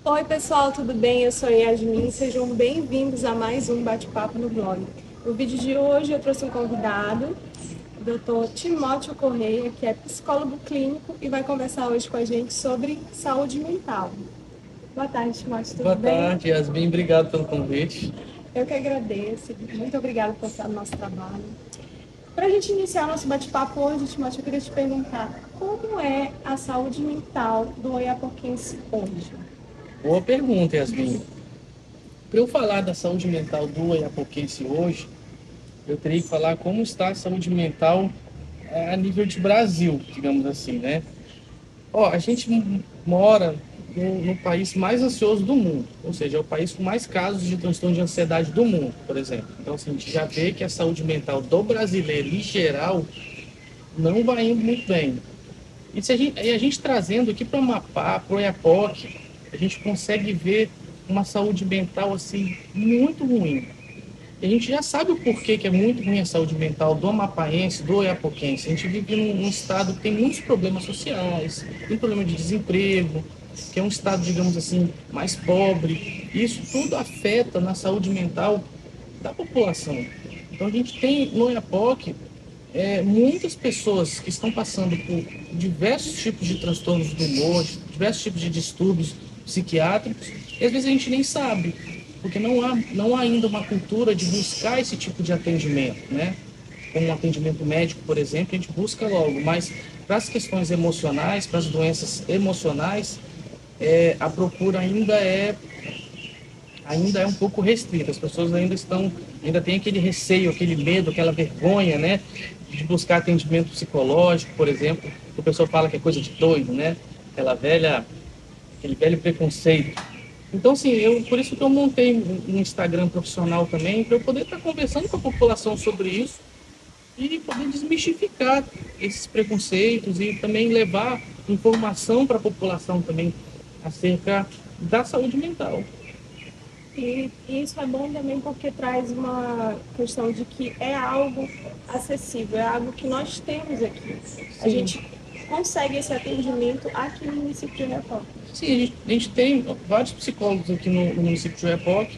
Oi pessoal, tudo bem? Eu sou a Yasmin, sejam bem-vindos a mais um bate-papo no blog. No vídeo de hoje eu trouxe um convidado, o Dr. Timóteo Correia, que é psicólogo clínico e vai conversar hoje com a gente sobre saúde mental. Boa tarde, Timóteo, tudo Boa bem? tarde, Yasmin. Obrigado pelo convite. Eu que agradeço, muito obrigada por estar no nosso trabalho. Para a gente iniciar nosso bate-papo hoje, Timóteo, eu queria te perguntar como é a saúde mental do oiapoquense hoje? Boa pergunta, Yasmin. Para eu falar da saúde mental do Oiapoquense hoje, eu teria que falar como está a saúde mental a nível de Brasil, digamos assim, né? A gente mora no país mais ansioso do mundo, ou seja, é o país com mais casos de transtorno de ansiedade do mundo, por exemplo. Então, assim, a gente já vê que a saúde mental do brasileiro, em geral, não vai indo muito bem. E a gente trazendo aqui para o Amapá, para o Oiapoque, a gente consegue ver uma saúde mental assim muito ruim. E a gente já sabe o porquê que é muito ruim a saúde mental do amapaense, do oiapoquense. A gente vive num estado que tem muitos problemas sociais, tem problema de desemprego, que é um estado, digamos assim, mais pobre. E isso tudo afeta na saúde mental da população. Então a gente tem no Oiapoque muitas pessoas que estão passando por diversos tipos de transtornos do humor, diversos tipos de distúrbios psiquiátricos, e às vezes a gente nem sabe, porque não há ainda uma cultura de buscar esse tipo de atendimento, né? Como um atendimento médico, por exemplo, a gente busca logo, mas para as questões emocionais, para as doenças emocionais, a procura ainda é um pouco restrita. As pessoas ainda têm aquele receio, aquele medo, aquela vergonha, né, de buscar atendimento psicológico, por exemplo. O pessoal fala que é coisa de doido, né? Aquele velho preconceito. Então, assim, por isso que eu montei um Instagram profissional também, para eu poder estar conversando com a população sobre isso e poder desmistificar esses preconceitos e também levar informação para a população também acerca da saúde mental. E isso é bom também porque traz uma questão de que é algo acessível, é algo que nós temos aqui. A Sim. gente consegue esse atendimento aqui no município de Oiapoque. Sim, a gente tem vários psicólogos aqui no município de Oiapoque.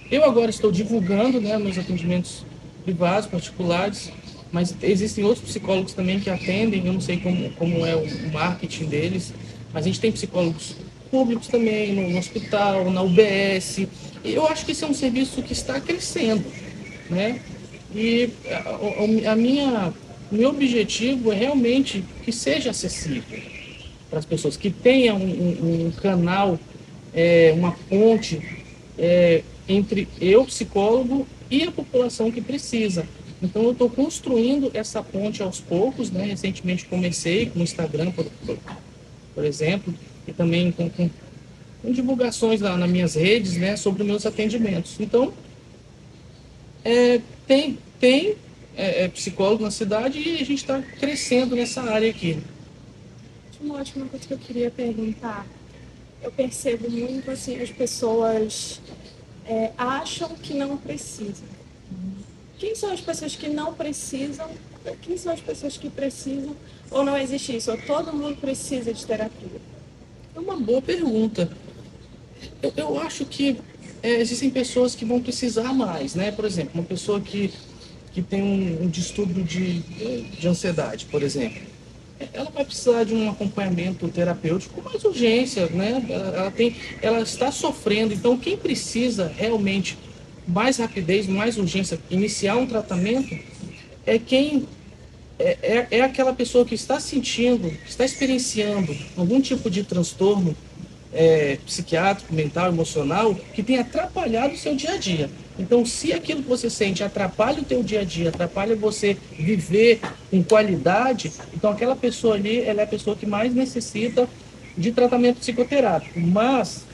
Eu agora estou divulgando, né, meus atendimentos privados, particulares, mas existem outros psicólogos também que atendem, eu não sei como é o marketing deles, mas a gente tem psicólogos públicos também, no hospital, na UBS. E eu acho que esse é um serviço que está crescendo, né? E o meu objetivo é realmente que seja acessível para as pessoas, que tenha um canal, uma ponte entre eu, psicólogo, e a população que precisa. Então, eu estou construindo essa ponte aos poucos, né? Recentemente comecei com o Instagram, por exemplo, e também com divulgações lá nas minhas redes, né, sobre meus atendimentos. Então, tem psicólogo na cidade e a gente está crescendo nessa área aqui. Uma última coisa que eu queria perguntar. Eu percebo muito assim, as pessoas acham que não precisam. Quem são as pessoas que não precisam? Quem são as pessoas que precisam? Ou não existe isso? Ou todo mundo precisa de terapia? É uma boa pergunta. Eu acho que existem pessoas que vão precisar mais, né? Por exemplo, uma pessoa que tem um distúrbio de ansiedade, por exemplo. Ela vai precisar de um acompanhamento terapêutico com mais urgência, né? Ela está sofrendo, então quem precisa realmente mais rapidez, mais urgência, iniciar um tratamento é quem é aquela pessoa que está sentindo, que está experienciando algum tipo de transtorno psiquiátrico, mental, emocional, que tem atrapalhado o seu dia a dia. Então, se aquilo que você sente atrapalha o teu dia a dia, atrapalha você viver com qualidade, então aquela pessoa ali, ela é a pessoa que mais necessita de tratamento psicoterápico. Mas,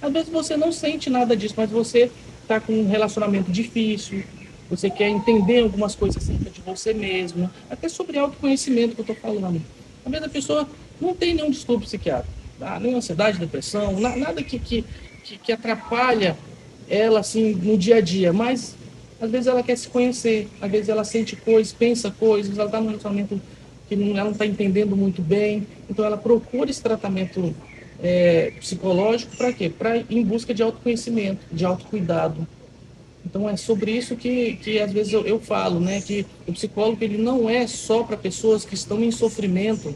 às vezes você não sente nada disso, mas você está com um relacionamento difícil, você quer entender algumas coisas acerca de você mesmo, até sobre autoconhecimento que eu estou falando. Às vezes a pessoa não tem nenhum distúrbio psiquiátrico, nem ansiedade, depressão, nada que atrapalha ela assim no dia a dia, mas às vezes ela quer se conhecer, às vezes ela sente coisas, pensa coisas, ela está num relacionamento ela não está entendendo muito bem. Então ela procura esse tratamento psicológico para quê? Para em busca de autoconhecimento, de autocuidado. Então é sobre isso que às vezes eu falo, né? Que o psicólogo ele não é só para pessoas que estão em sofrimento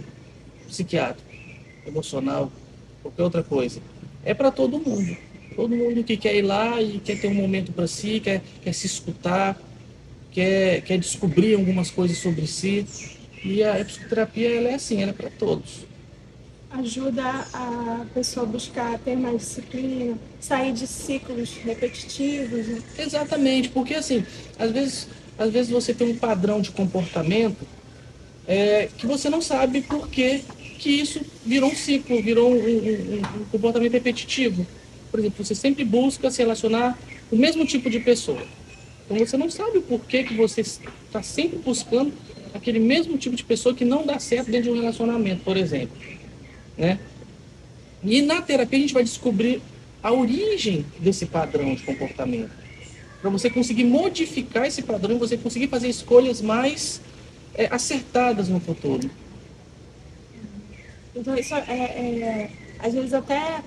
psiquiátrico, emocional, qualquer outra coisa. É para todo mundo. Todo mundo que quer ir lá e quer ter um momento para si, quer se escutar, quer descobrir algumas coisas sobre si. E a psicoterapia ela é assim, ela é para todos. Ajuda a pessoa a buscar ter mais disciplina, sair de ciclos repetitivos, né? Exatamente, porque assim, às vezes você tem um padrão de comportamento que você não sabe por que isso virou um ciclo, virou um comportamento repetitivo. Por exemplo, você sempre busca se relacionar com o mesmo tipo de pessoa. Então você não sabe o porquê que você está sempre buscando aquele mesmo tipo de pessoa que não dá certo dentro de um relacionamento, por exemplo, né? E na terapia a gente vai descobrir a origem desse padrão de comportamento, para você conseguir modificar esse padrão e você conseguir fazer escolhas mais acertadas no futuro. Então isso às vezes até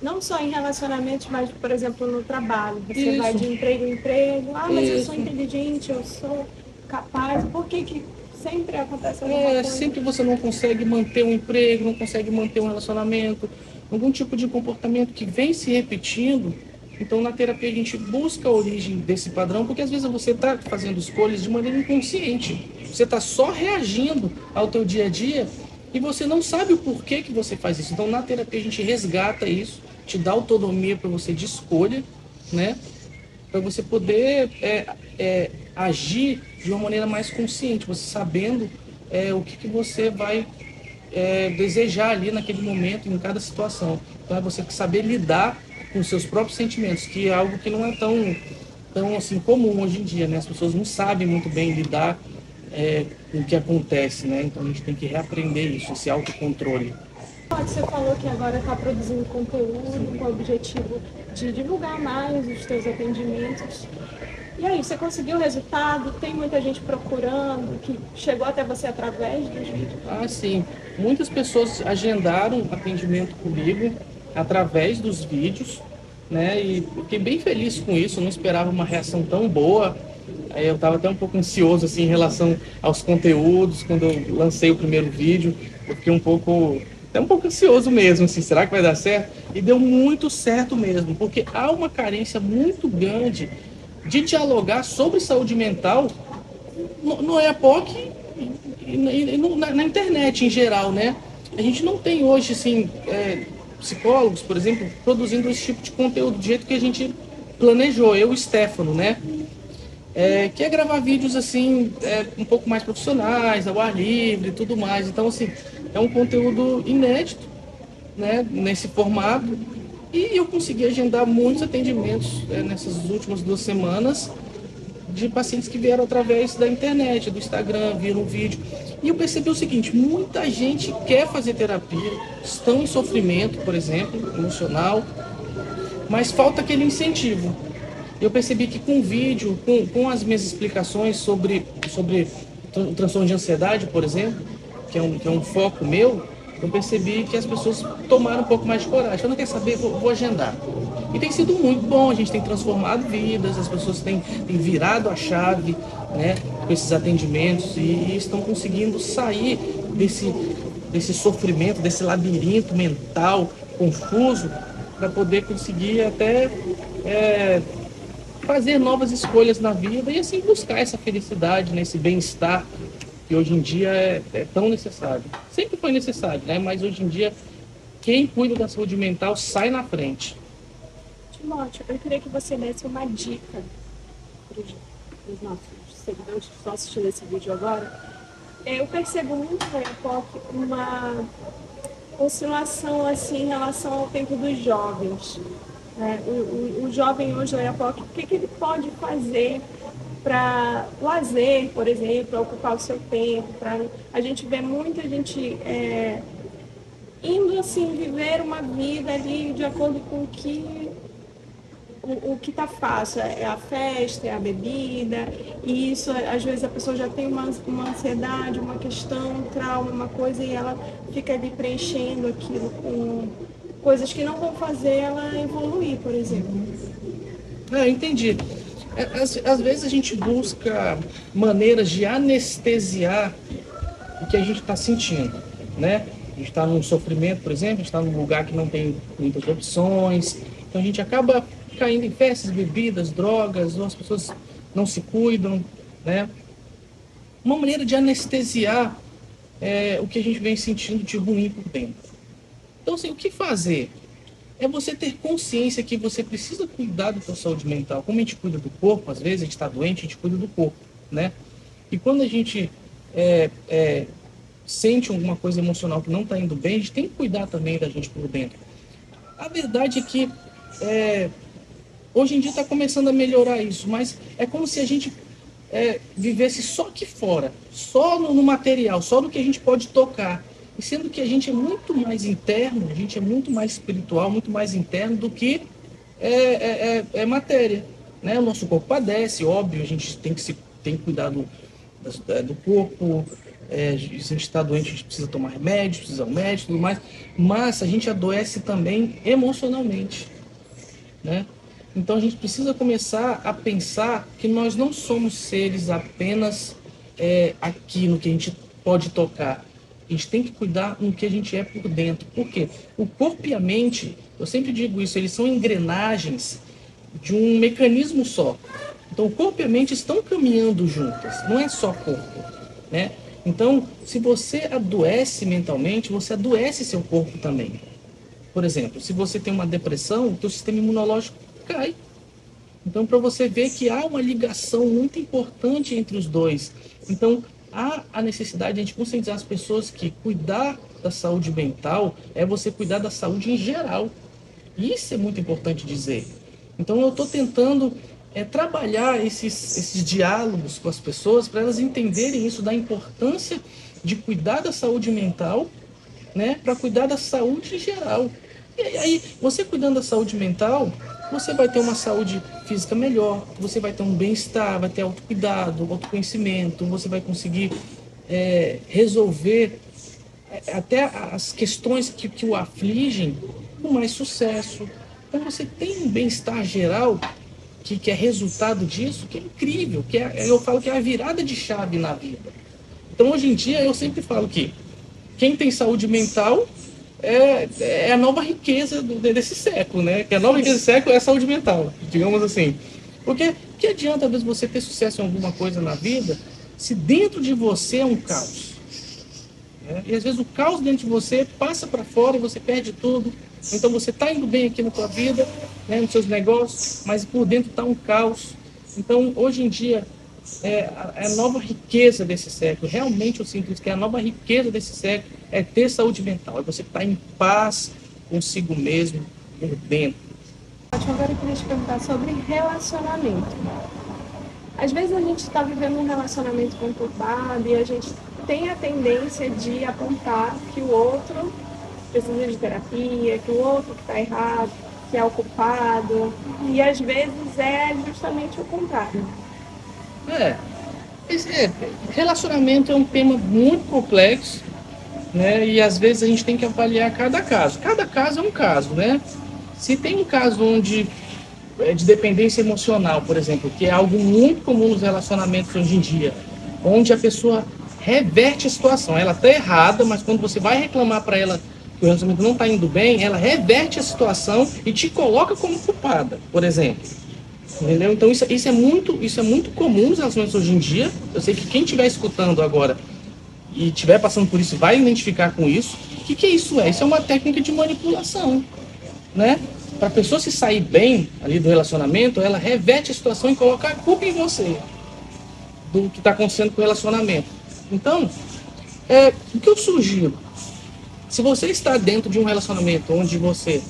não só em relacionamentos, mas, por exemplo, no trabalho. Você vai de emprego em emprego, mas eu sou inteligente, eu sou capaz. Por que sempre acontece alguma coisa? Sempre você não consegue manter um emprego, não consegue manter um relacionamento, algum tipo de comportamento que vem se repetindo. Então, na terapia, a gente busca a origem desse padrão, porque às vezes você está fazendo escolhas de maneira inconsciente. Você está só reagindo ao teu dia a dia e você não sabe o porquê que você faz isso. Então, na terapia, a gente resgata isso, te dá autonomia para você de escolha, né? Para você poder agir de uma maneira mais consciente, você sabendo o que você vai desejar ali naquele momento, em cada situação. Então, é você saber lidar com os seus próprios sentimentos, que é algo que não é tão assim, comum hoje em dia, né? As pessoas não sabem muito bem lidar com o que acontece, né? Então, a gente tem que reaprender isso, esse autocontrole. Você falou que agora está produzindo conteúdo com o objetivo de divulgar mais os seus atendimentos. E aí, você conseguiu o resultado? Tem muita gente procurando, que chegou até você através dos vídeos? Ah, sim. Muitas pessoas agendaram atendimento comigo através dos vídeos, né? E fiquei bem feliz com isso, não esperava uma reação tão boa. Eu estava até um pouco ansioso assim, em relação aos conteúdos, quando eu lancei o primeiro vídeo. Eu fiquei até um pouco ansioso mesmo, assim, será que vai dar certo? E deu muito certo mesmo, porque há uma carência muito grande de dialogar sobre saúde mental no EAPOC e na internet em geral, né? A gente não tem hoje, assim, psicólogos, por exemplo, produzindo esse tipo de conteúdo do jeito que a gente planejou, eu e o Stefano, né? Que é gravar vídeos, assim, um pouco mais profissionais, ao ar livre e tudo mais. Então, assim, é um conteúdo inédito, né? Nesse formato. E eu consegui agendar muitos atendimentos nessas últimas 2 semanas de pacientes que vieram através da internet, do Instagram, viram um vídeo. E eu percebi o seguinte, muita gente quer fazer terapia, estão em sofrimento, por exemplo, emocional, mas falta aquele incentivo. Eu percebi que com o vídeo, com as minhas explicações sobre o transtorno de ansiedade, por exemplo, que é um foco meu, eu percebi que as pessoas tomaram um pouco mais de coragem. Eu não quero saber, vou agendar. E tem sido muito bom, a gente tem transformado vidas, as pessoas têm virado a chave, né, com esses atendimentos e estão conseguindo sair desse sofrimento, desse labirinto mental confuso, para poder conseguir até fazer novas escolhas na vida e assim buscar essa felicidade, né, esse bem-estar que hoje em dia é tão necessário. Sempre foi necessário, né? Mas hoje em dia quem cuida da saúde mental sai na frente. Timóteo, eu queria que você desse uma dica para os nossos seguidores que estão assistindo esse vídeo agora. Eu percebo muito na EPOC uma oscilação assim, em relação ao tempo dos jovens. O jovem hoje na EPOC, o que ele pode fazer para lazer, por exemplo, para ocupar o seu tempo? A gente vê muita gente indo assim, viver uma vida ali de acordo com o que o que está fácil é a festa, é a bebida, e isso, às vezes, a pessoa já tem uma ansiedade, uma questão, um trauma, uma coisa, e ela fica ali preenchendo aquilo com coisas que não vão fazer ela evoluir, por exemplo. Entendi. Às vezes a gente busca maneiras de anestesiar o que a gente está sentindo, né? A gente está num sofrimento, por exemplo, a gente está num lugar que não tem muitas opções, então a gente acaba caindo em festas, bebidas, drogas, ou as pessoas não se cuidam, né? Uma maneira de anestesiar o que a gente vem sentindo de ruim por dentro. Então, assim, o que fazer? É você ter consciência que você precisa cuidar da sua saúde mental. Como a gente cuida do corpo, às vezes a gente está doente, a gente cuida do corpo, né? E quando a gente sente alguma coisa emocional que não está indo bem, a gente tem que cuidar também da gente por dentro. A verdade é que hoje em dia está começando a melhorar isso, mas é como se a gente vivesse só aqui fora, só no material, só no que a gente pode tocar. E sendo que a gente é muito mais interno, a gente é muito mais espiritual, muito mais interno do que matéria. Né? O nosso corpo padece, óbvio, a gente tem que cuidar do corpo. Se a gente está doente, a gente precisa tomar remédio, precisa ir ao médico e tudo mais. Mas a gente adoece também emocionalmente. Né? Então a gente precisa começar a pensar que nós não somos seres apenas aqui no que a gente pode tocar. A gente tem que cuidar no que a gente é por dentro. Por quê? O corpo e a mente, eu sempre digo isso, eles são engrenagens de um mecanismo só. Então o corpo e a mente estão caminhando juntas, não é só corpo, né? Então, se você adoece mentalmente, você adoece seu corpo também. Por exemplo, se você tem uma depressão, o teu sistema imunológico cai. Então, para você ver que há uma ligação muito importante entre os dois. Então, há a necessidade de a gente conscientizar as pessoas que cuidar da saúde mental é você cuidar da saúde em geral. Isso é muito importante dizer. Então, eu estou tentando trabalhar esses diálogos com as pessoas para elas entenderem isso, da importância de cuidar da saúde mental, né, para cuidar da saúde em geral. E aí, você cuidando da saúde mental, você vai ter uma saúde física melhor, você vai ter um bem-estar, vai ter autocuidado, autoconhecimento, você vai conseguir resolver até as questões que o afligem com mais sucesso. Então você tem um bem-estar geral que é resultado disso, que é incrível, eu falo que é a virada de chave na vida. Então hoje em dia eu sempre falo que quem tem saúde mental é a nova riqueza desse século, né? Que a nova riqueza desse século é a saúde mental, digamos assim. Porque que adianta, às vezes, você ter sucesso em alguma coisa na vida se dentro de você é um caos? Né? E às vezes o caos dentro de você passa para fora e você perde tudo. Então você está indo bem aqui na tua vida, né, nos seus negócios, mas por dentro está um caos. Então, hoje em dia, a nova riqueza desse século, realmente eu sinto isso, que a nova riqueza desse século é ter saúde mental, é você estar em paz consigo mesmo, por dentro. Agora eu queria te perguntar sobre relacionamento. Às vezes a gente está vivendo um relacionamento conturbado e a gente tem a tendência de apontar que o outro precisa de terapia, que o outro que está errado, que é o culpado, e às vezes é justamente o contrário. Relacionamento é um tema muito complexo, né? E às vezes a gente tem que avaliar cada caso. Cada caso é um caso, né? Se tem um caso onde de dependência emocional, por exemplo, que é algo muito comum nos relacionamentos hoje em dia, onde a pessoa reverte a situação. Ela está errada, mas quando você vai reclamar para ela que o relacionamento não está indo bem, ela reverte a situação e te coloca como culpada, por exemplo. Entendeu? Então isso é muito comum nos relacionamentos hoje em dia. Eu sei que quem estiver escutando agora e estiver passando por isso vai identificar com isso. O que isso é? Isso é uma técnica de manipulação, né? Para a pessoa se sair bem ali do relacionamento, ela reverte a situação e coloca a culpa em você do que está acontecendo com o relacionamento. Então, o que eu sugiro? Se você está dentro de um relacionamento onde você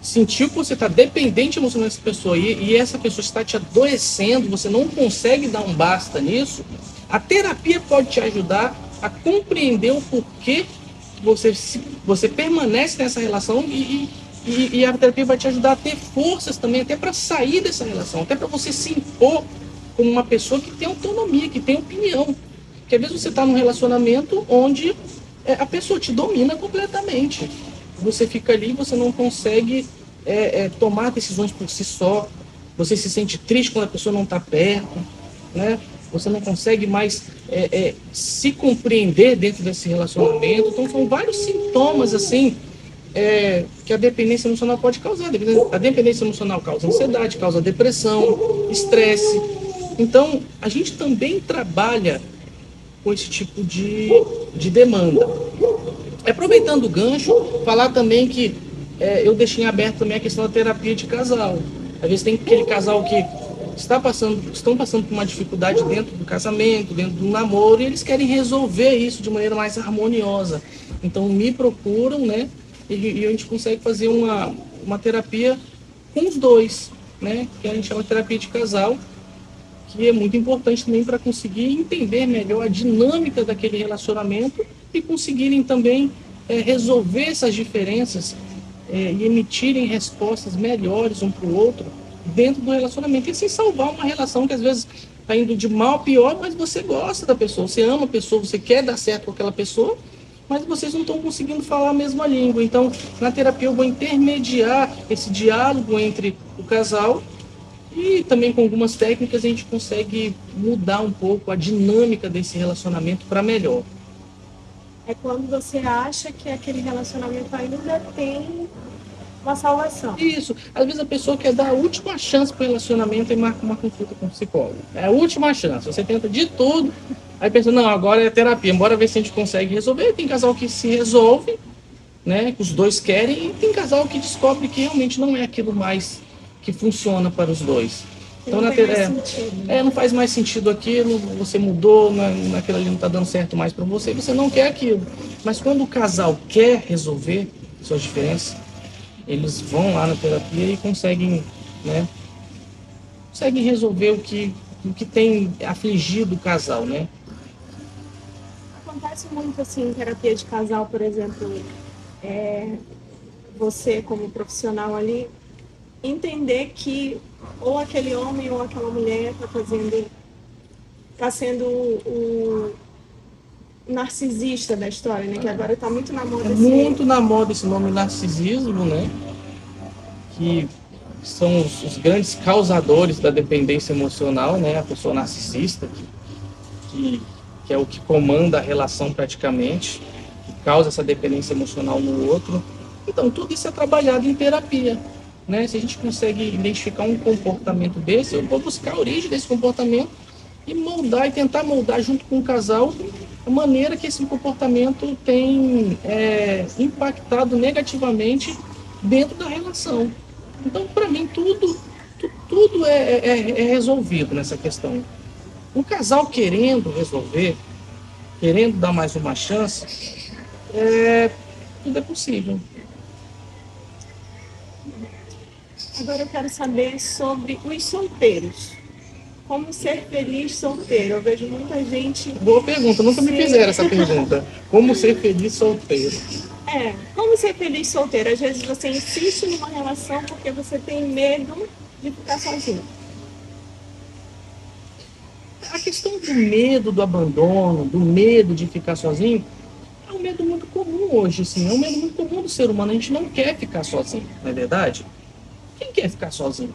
sentiu que você está dependente emocionalmente dessa pessoa e essa pessoa está te adoecendo, você não consegue dar um basta nisso, a terapia pode te ajudar a compreender o porquê você permanece nessa relação e E a terapia vai te ajudar a ter forças também, até para sair dessa relação, até para você se impor como uma pessoa que tem autonomia, que tem opinião. Porque às vezes você está num relacionamento onde a pessoa te domina completamente. Você fica ali, você não consegue tomar decisões por si só. Você se sente triste quando a pessoa não está perto, né? Você não consegue mais se compreender dentro desse relacionamento. Então são vários sintomas assim que a dependência emocional pode causar. A dependência emocional causa ansiedade, causa depressão, estresse. Então a gente também trabalha com esse tipo de demanda. Aproveitando o gancho, falar também que eu deixei aberto também a questão da terapia de casal. Às vezes tem aquele casal que estão passando por uma dificuldade dentro do casamento, dentro do namoro, e eles querem resolver isso de maneira mais harmoniosa. Então me procuram, né? E a gente consegue fazer uma terapia com os dois, né? Que a gente chama de terapia de casal, que é muito importante também para conseguir entender melhor a dinâmica daquele relacionamento e conseguirem também resolver essas diferenças e emitirem respostas melhores um para o outro dentro do relacionamento. E assim salvar uma relação que às vezes está indo de mal a pior, mas você gosta da pessoa, você ama a pessoa, você quer dar certo com aquela pessoa, mas vocês não estão conseguindo falar a mesma língua. Então, na terapia eu vou intermediar esse diálogo entre o casal e também com algumas técnicas a gente consegue mudar um pouco a dinâmica desse relacionamento para melhor. É quando você acha que aquele relacionamento ainda tem uma salvação. Isso. Às vezes a pessoa quer dar a última chance para o relacionamento e marca uma consulta com o psicólogo. É a última chance. Você tenta de tudo, aí pensa, não, agora é terapia, bora ver se a gente consegue resolver. Tem casal que se resolve, né? Os dois querem, e tem casal que descobre que realmente não é aquilo mais que funciona para os dois. Então, não, não faz mais sentido aquilo, você mudou, naquilo ali não está dando certo mais para você, você não quer aquilo. Mas quando o casal quer resolver suas diferenças, eles vão lá na terapia e conseguem, né, conseguem resolver o que tem afligido o casal, né? Acontece muito assim em terapia de casal, por exemplo, você como profissional ali, entender que ou aquele homem ou aquela mulher está sendo o narcisista da história, né? Que agora está muito na moda. Muito na moda esse nome narcisismo, né? Que são os grandes causadores da dependência emocional, né? A pessoa narcisista, que é o que comanda a relação praticamente, que causa essa dependência emocional no outro. Então, tudo isso é trabalhado em terapia, né? Se a gente consegue identificar um comportamento desse, eu vou buscar a origem desse comportamento e tentar moldar junto com o casal a maneira que esse comportamento tem impactado negativamente dentro da relação. Então, para mim, tudo é resolvido nessa questão. Um casal querendo resolver, querendo dar mais uma chance, tudo é possível. Agora eu quero saber sobre os solteiros. Como ser feliz solteiro? Eu vejo muita gente... Boa pergunta, nunca me fizeram essa pergunta. Como ser feliz solteiro? Como ser feliz solteiro? Às vezes você insiste numa relação porque você tem medo de ficar sozinho. A questão do medo do abandono, do medo de ficar sozinho, é um medo muito comum hoje, assim. É um medo muito comum do ser humano. A gente não quer ficar sozinho, não é verdade? Quem quer ficar sozinho?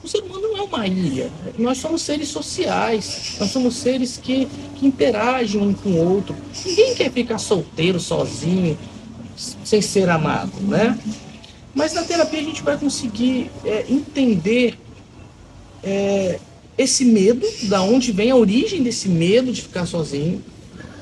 O ser humano não é uma ilha. Nós somos seres sociais. Nós somos seres que interagem um com o outro. Ninguém quer ficar solteiro, sozinho, sem ser amado, né? Mas na terapia a gente vai conseguir entender esse medo, da onde vem a origem desse medo de ficar sozinho.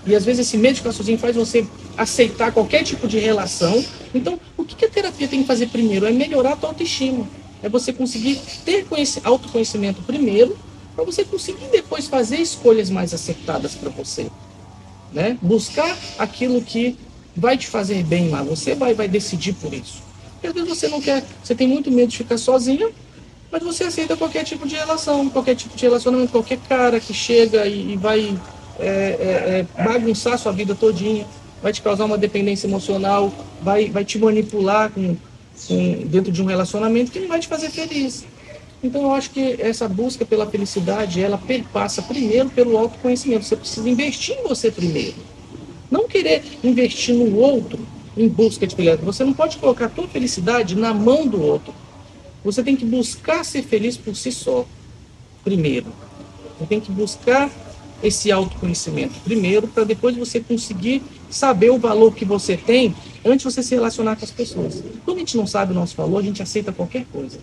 E às vezes esse medo de ficar sozinho faz você aceitar qualquer tipo de relação. Então, o que a terapia tem que fazer primeiro? É melhorar a tua autoestima. É você conseguir ter autoconhecimento primeiro, para você conseguir depois fazer escolhas mais acertadas para você, né? Buscar aquilo que vai te fazer bem lá. Você vai decidir por isso. Porque às vezes você não quer, você tem muito medo de ficar sozinho, mas você aceita qualquer tipo de relação, qualquer tipo de relacionamento, qualquer cara que chega e vai bagunçar a sua vida todinha, vai te causar uma dependência emocional, vai te manipular dentro de um relacionamento que não vai te fazer feliz. Então eu acho que essa busca pela felicidade, ela passa primeiro pelo autoconhecimento. Você precisa investir em você primeiro. Não querer investir no outro em busca de felicidade. Você não pode colocar a tua felicidade na mão do outro. Você tem que buscar ser feliz por si só, primeiro. Você tem que buscar esse autoconhecimento primeiro, para depois você conseguir saber o valor que você tem antes de você se relacionar com as pessoas. Quando a gente não sabe o nosso valor, a gente aceita qualquer coisa.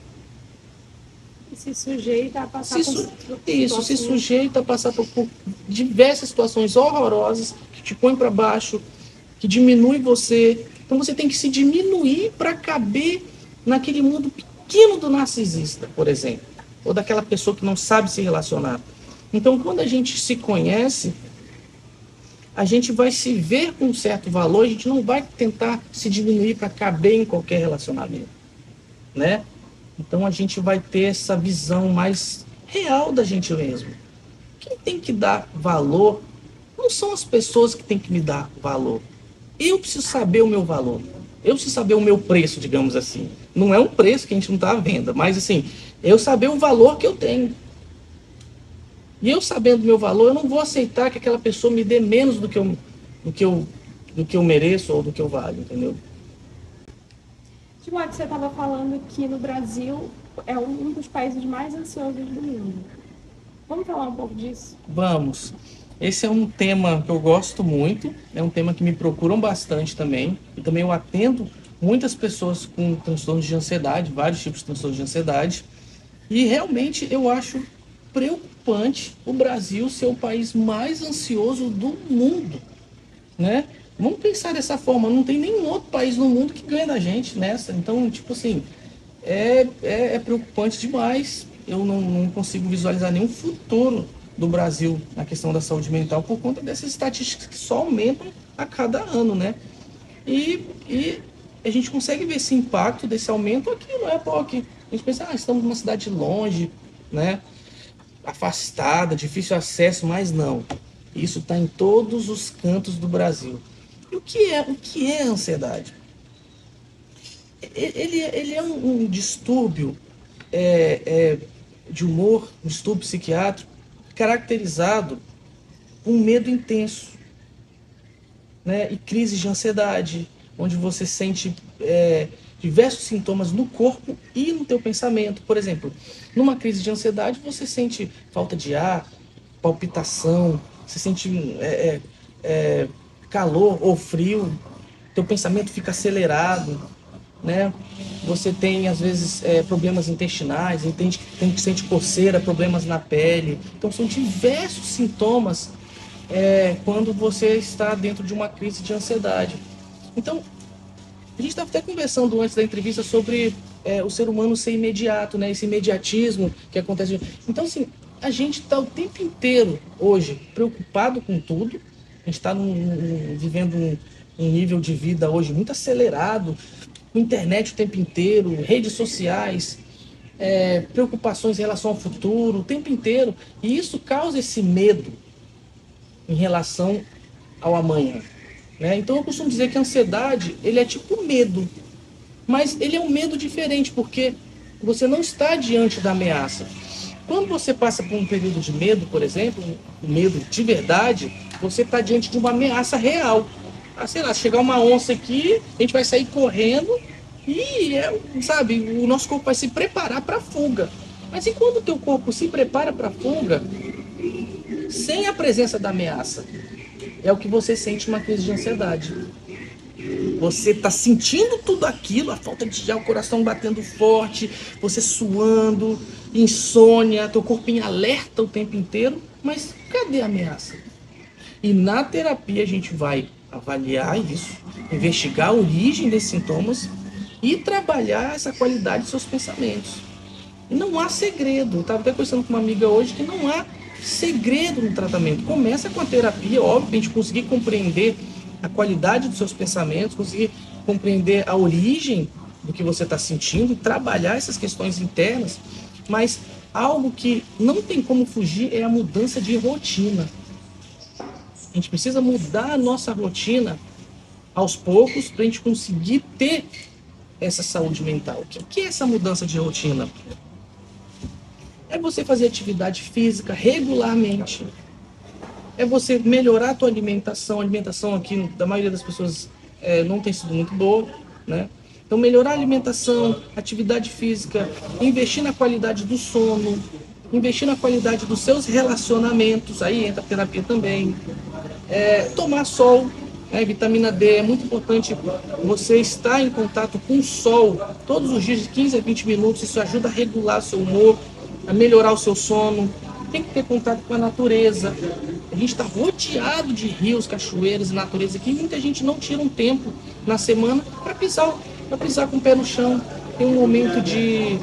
E se sujeita a passar se sujeita a passar por diversas situações horrorosas que te põem para baixo, que diminui você. Então você tem que se diminuir para caber naquele mundo pequeno do narcisista, por exemplo, ou daquela pessoa que não sabe se relacionar. Então, quando a gente se conhece, a gente vai se ver com um certo valor, a gente não vai tentar se diminuir para caber em qualquer relacionamento, né? Então, a gente vai ter essa visão mais real da gente mesmo. Quem tem que dar valor não são as pessoas que têm que me dar valor. Eu preciso saber o meu valor. Eu preciso saber o meu preço, digamos assim. Não é um preço que a gente não está à venda, mas assim, eu saber o valor que eu tenho. E eu sabendo o meu valor, eu não vou aceitar que aquela pessoa me dê menos do que eu mereço ou do que eu valho, entendeu? Timóteo, você estava falando que no Brasil é um dos países mais ansiosos do mundo. Vamos falar um pouco disso? Vamos. Esse é um tema que eu gosto muito, é um tema que me procuram bastante também. E também eu atendo muitas pessoas com transtornos de ansiedade, vários tipos de transtornos de ansiedade. E realmente eu acho preocupante o Brasil ser o país mais ansioso do mundo, né? Vamos pensar dessa forma, não tem nenhum outro país no mundo que ganha da gente nessa. Então, tipo assim, é preocupante demais. Eu não consigo visualizar nenhum futuro do Brasil na questão da saúde mental por conta dessas estatísticas que só aumentam a cada ano, né? E a gente consegue ver esse impacto desse aumento aqui, não é pouco. A gente pensa, estamos numa cidade longe, né? Afastada, difícil acesso, mas não. Isso está em todos os cantos do Brasil. E o que é a ansiedade? Ele é um distúrbio de humor, um distúrbio psiquiátrico, caracterizado por um medo intenso, né? E crises de ansiedade, onde você sente diversos sintomas no corpo e no teu pensamento. Por exemplo, numa crise de ansiedade, você sente falta de ar, palpitação, você sente calor ou frio, teu pensamento fica acelerado, né? Você tem, às vezes, problemas intestinais, sente coceira, problemas na pele. Então, são diversos sintomas quando você está dentro de uma crise de ansiedade. Então, a gente estava até conversando antes da entrevista sobre o ser humano ser imediato, né? Esse imediatismo que acontece. Então, assim, a gente está o tempo inteiro, hoje, preocupado com tudo. A gente está vivendo um nível de vida hoje muito acelerado, com internet o tempo inteiro, redes sociais, preocupações em relação ao futuro, o tempo inteiro. E isso causa esse medo em relação ao amanhã, né? Então eu costumo dizer que a ansiedade, ele é tipo medo, mas ele é um medo diferente, porque você não está diante da ameaça. Quando você passa por um período de medo, por exemplo, um medo de verdade, você está diante de uma ameaça real. Sei lá, chegar uma onça aqui, a gente vai sair correndo e, sabe, o nosso corpo vai se preparar para a fuga. Mas e quando o teu corpo se prepara para a fuga, sem a presença da ameaça, é o que você sente numa crise de ansiedade. Você está sentindo tudo aquilo, a falta de ar, o coração batendo forte, você suando, insônia, teu corpo em alerta o tempo inteiro, mas cadê a ameaça? E na terapia a gente vai avaliar isso, investigar a origem desses sintomas e trabalhar essa qualidade dos seus pensamentos. E não há segredo. Eu estava até conversando com uma amiga hoje que não há segredo no tratamento. Começa com a terapia, óbvio, a gente conseguir compreender a qualidade dos seus pensamentos, conseguir compreender a origem do que você está sentindo, trabalhar essas questões internas, mas algo que não tem como fugir é a mudança de rotina. A gente precisa mudar a nossa rotina aos poucos para a gente conseguir ter essa saúde mental? O que é essa mudança de rotina? É você fazer atividade física regularmente. É você melhorar a tua alimentação. A alimentação aqui, da maioria das pessoas, não tem sido muito boa, né? Então, melhorar a alimentação, atividade física, investir na qualidade do sono, investir na qualidade dos seus relacionamentos, aí entra a terapia também. Tomar sol, né? Vitamina D, é muito importante você estar em contato com o sol todos os dias, de 15 a 20 minutos, isso ajuda a regular o seu humor, a melhorar o seu sono. Tem que ter contato com a natureza. A gente está rodeado de rios, cachoeiras e natureza aqui, e muita gente não tira um tempo na semana para pisar com o pé no chão, ter um momento de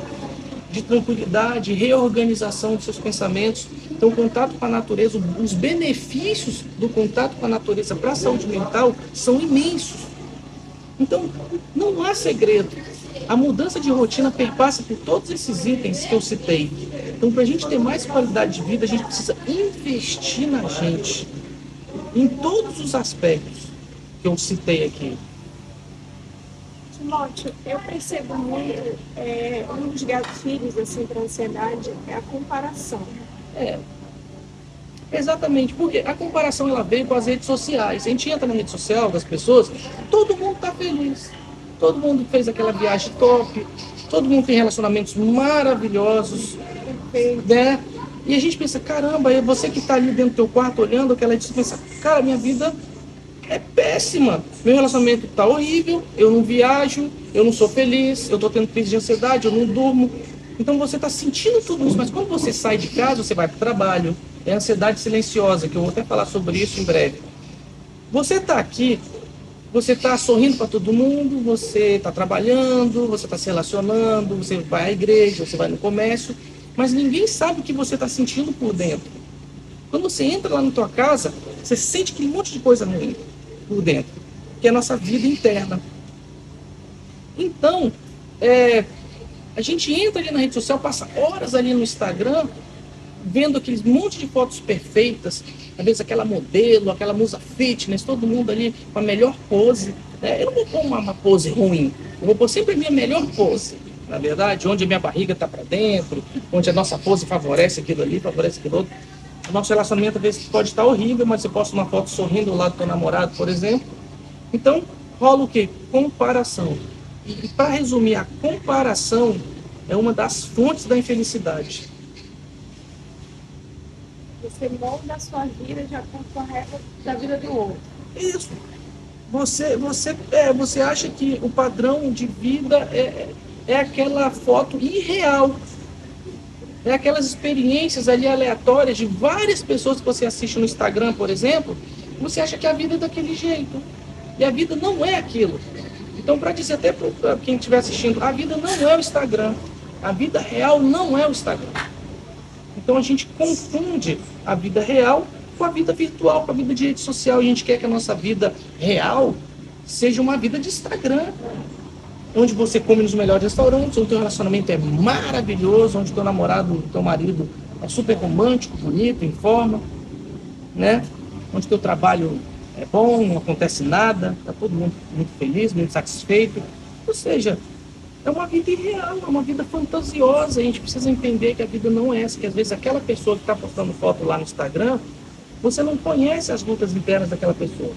tranquilidade, reorganização dos seus pensamentos. Então, o contato com a natureza, os benefícios do contato com a natureza para a saúde mental são imensos. Então, não há segredo. A mudança de rotina perpassa por todos esses itens que eu citei. Então, para a gente ter mais qualidade de vida, a gente precisa investir na gente, em todos os aspectos que eu citei aqui. Timóteo, eu percebo muito, um dos gatilhos assim, para a ansiedade é a comparação. Exatamente, porque a comparação ela veio com as redes sociais. A gente entra na rede social das pessoas, todo mundo está feliz. Todo mundo fez aquela viagem top, todo mundo tem relacionamentos maravilhosos, né? E a gente pensa, caramba, é você que está ali dentro do teu quarto olhando aquela rede social, pensa, cara, minha vida é péssima. Meu relacionamento está horrível, eu não viajo, eu não sou feliz, eu estou tendo crise de ansiedade, eu não durmo. Então você está sentindo tudo isso, mas quando você sai de casa, você vai para o trabalho, é a ansiedade silenciosa, que eu vou até falar sobre isso em breve. Você está aqui, você está sorrindo para todo mundo, você está trabalhando, você está se relacionando, você vai à igreja, você vai no comércio, mas ninguém sabe o que você está sentindo por dentro. Quando você entra lá na tua casa, você sente aquele monte de coisa ruim por dentro, que é a nossa vida interna. Então, a gente entra ali na rede social, passa horas ali no Instagram, vendo aqueles monte de fotos perfeitas, às vezes aquela modelo, aquela musa fitness, todo mundo ali com a melhor pose. Eu não vou pôr uma pose ruim, eu vou pôr sempre a minha melhor pose, na verdade, onde a minha barriga está para dentro, onde a nossa pose favorece aquilo ali, favorece aquilo outro. O nosso relacionamento às vezes pode estar horrível, mas você posta uma foto sorrindo ao lado do teu namorado, por exemplo. Então, rola o quê? Comparação. E para resumir, a comparação é uma das fontes da infelicidade. Você molda a sua vida de acordo com a regra da vida do outro. Isso. Você acha que o padrão de vida é aquela foto irreal. É aquelas experiências ali aleatórias de várias pessoas que você assiste no Instagram, por exemplo. Você acha que a vida é daquele jeito. E a vida não é aquilo. Então, para dizer até para quem estiver assistindo, a vida não é o Instagram. A vida real não é o Instagram. Então, a gente confunde a vida real com a vida virtual, com a vida de rede social. A gente quer que a nossa vida real seja uma vida de Instagram, onde você come nos melhores restaurantes, onde o teu relacionamento é maravilhoso, onde o teu namorado, o teu marido é super romântico, bonito, em forma, né? Onde o teu trabalho é bom, não acontece nada, está todo mundo muito feliz, muito satisfeito. Ou seja, é uma vida irreal, é uma vida fantasiosa. A gente precisa entender que a vida não é essa, que às vezes aquela pessoa que está postando foto lá no Instagram, você não conhece as lutas internas daquela pessoa.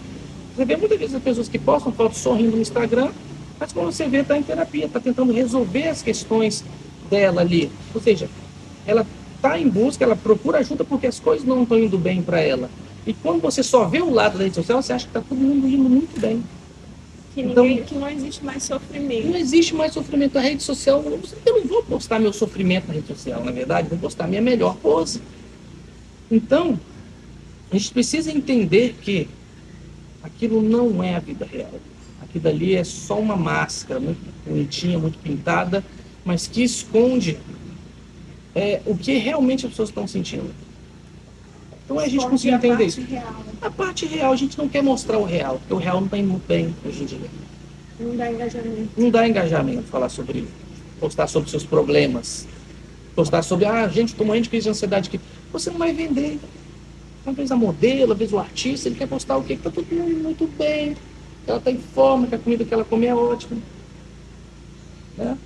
Você vê muitas vezes as pessoas que postam fotos sorrindo no Instagram, mas quando você vê, está em terapia, está tentando resolver as questões dela ali. Ou seja, ela está em busca, ela procura ajuda porque as coisas não estão indo bem para ela. E quando você só vê o lado da rede social, você acha que está todo mundo indo muito bem. Que não existe mais sofrimento. Não existe mais sofrimento na rede social. Eu não vou postar meu sofrimento na rede social, na verdade, vou postar minha melhor pose. Então, a gente precisa entender que aquilo não é a vida real. Aquilo ali é só uma máscara muito bonitinha, muito pintada, mas que esconde o que realmente as pessoas estão sentindo. Então a gente conseguir entender isso. A parte real, a gente não quer mostrar o real, porque o real não está indo muito bem hoje em dia. Não dá engajamento. Não dá engajamento falar sobre isso. Postar sobre seus problemas. Postar sobre, gente, estou morrendo de crise de ansiedade aqui. Você não vai vender. Às vezes a modelo, às vezes o artista, ele quer postar o quê? Que está todo mundo muito bem. Ela está em forma, que a comida que ela come é ótima. né?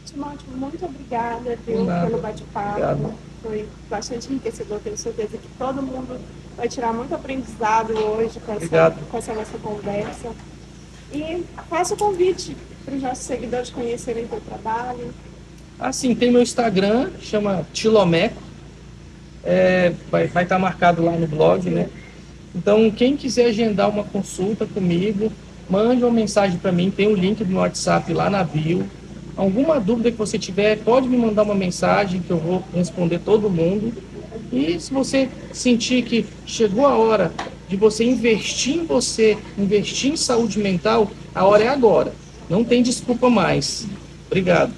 Timóteo, muito obrigada, viu, pelo bate-papo. Foi bastante enriquecedor. Tenho certeza que todo mundo vai tirar muito aprendizado hoje com essa nossa conversa. E faço o convite para os nossos seguidores conhecerem o teu trabalho. Assim, tem meu Instagram, chama Tilomeco. Vai estar marcado lá no blog, né? Então, quem quiser agendar uma consulta comigo, mande uma mensagem para mim, tem o link do meu WhatsApp lá na bio. Alguma dúvida que você tiver, pode me mandar uma mensagem que eu vou responder todo mundo. E se você sentir que chegou a hora de você investir em você, investir em saúde mental, a hora é agora. Não tem desculpa mais. Obrigado.